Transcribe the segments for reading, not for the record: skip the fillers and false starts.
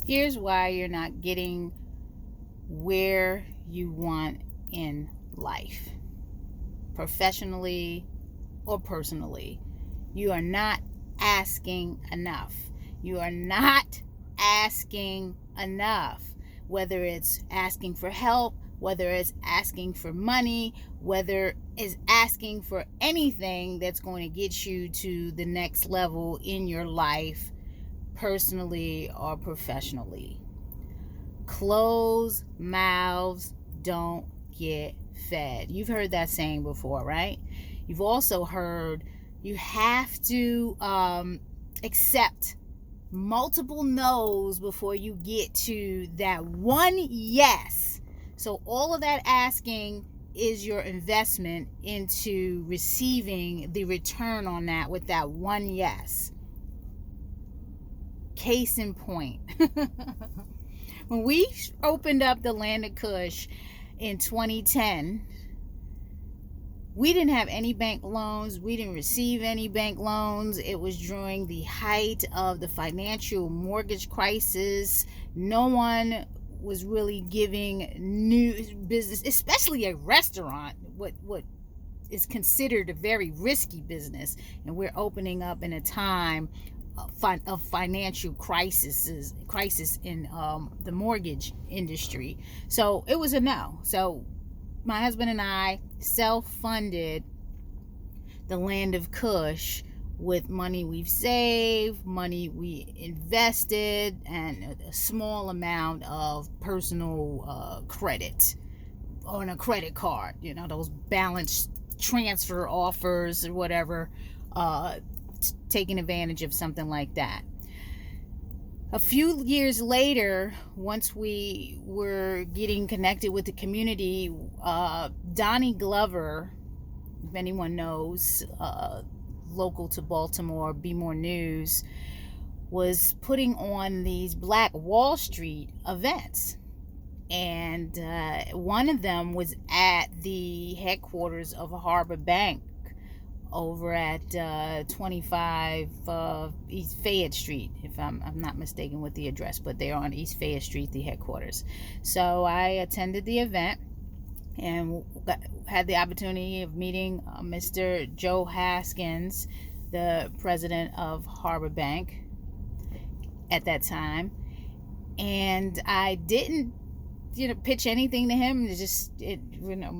Here's why you're not getting where you want in life, professionally or personally. You are not asking enough. You are not asking enough. Whether it's asking for help, whether it's asking for money, whether it's asking for anything that's going to get you to the next level in your life, personally or professionally. Closed mouths don't get fed. You've heard that saying before, right? You've also heard you have to accept multiple no's before you get to that one yes. So all of that asking is your investment into receiving the return on that with that one yes. Case in point. When we opened up the Land of Kush in 2010, we didn't have any bank loans. We didn't receive any bank loans. It was during the height of the financial mortgage crisis. No one was really giving new business, especially a restaurant, what is considered a very risky business. And we're opening up in a time of financial crisis in the mortgage industry. So it was a no. So my husband and I self-funded the Land of Kush with money we've saved, money we invested, and a small amount of personal credit on a credit card. You know, those balance transfer offers or whatever, taking advantage of something like that. A few years later, once we were getting connected with the community, Donnie Glover, if anyone knows, local to Baltimore, Be More News, was putting on these Black Wall Street events. And one of them was at the headquarters of Harbor Bank over at 25 East Fayette Street, if I'm not mistaken with the address, but they're on East Fayette Street, the headquarters. So I attended the event and had the opportunity of meeting Mr. Joe Haskins, the president of Harbor Bank at that time. And I didn't, pitch anything to him.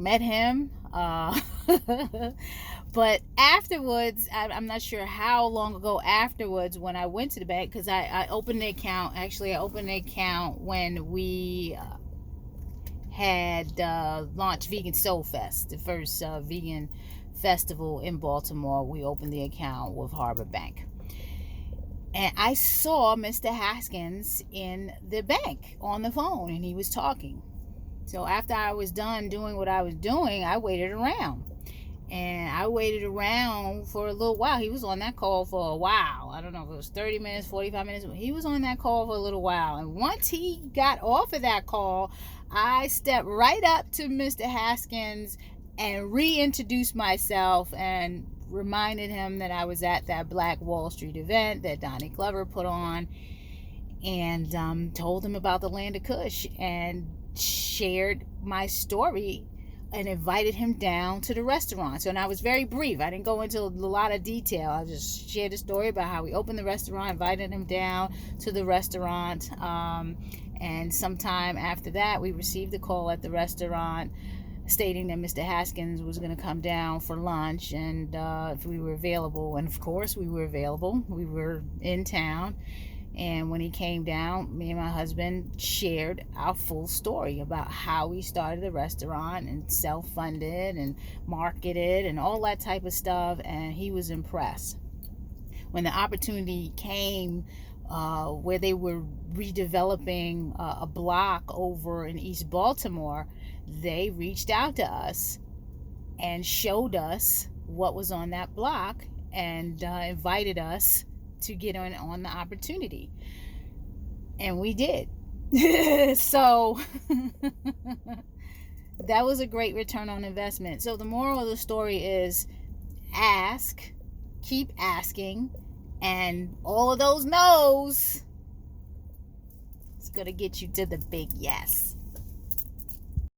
Met him. But afterwards, I'm not sure how long ago afterwards when I went to the bank, because I opened the account. Actually, I opened the account when we had launched Vegan Soul Fest, the first vegan festival in Baltimore. We opened the account with Harbor Bank. And I saw Mr. Haskins in the bank on the phone, and he was talking. So after I was done doing what I was doing, I waited around. And I waited around for a little while. He was on that call for a while. I don't know if it was 30 minutes, 45 minutes. He was on that call for a little while. And once he got off of that call, I stepped right up to Mr. Haskins and reintroduced myself and reminded him that I was at that Black Wall Street event that Donnie Glover put on, and told him about the Land of Kush and shared my story and invited him down to the restaurant. So, and I was very brief. I didn't go into a lot of detail. I just shared a story about how we opened the restaurant, invited him down to the restaurant. And sometime after that, we received a call at the restaurant stating that Mr. Haskins was going to come down for lunch, and if we were available. And of course, we were available. We were in town. And when he came down, me and my husband shared our full story about how we started the restaurant and self-funded and marketed and all that type of stuff. And he was impressed. When the opportunity came where they were redeveloping a block over in East Baltimore, they reached out to us and showed us what was on that block and invited us to get on the opportunity. And we did. So that was a great return on investment. So the moral of the story is ask, keep asking, and all of those no's It's going to get you to the big yes.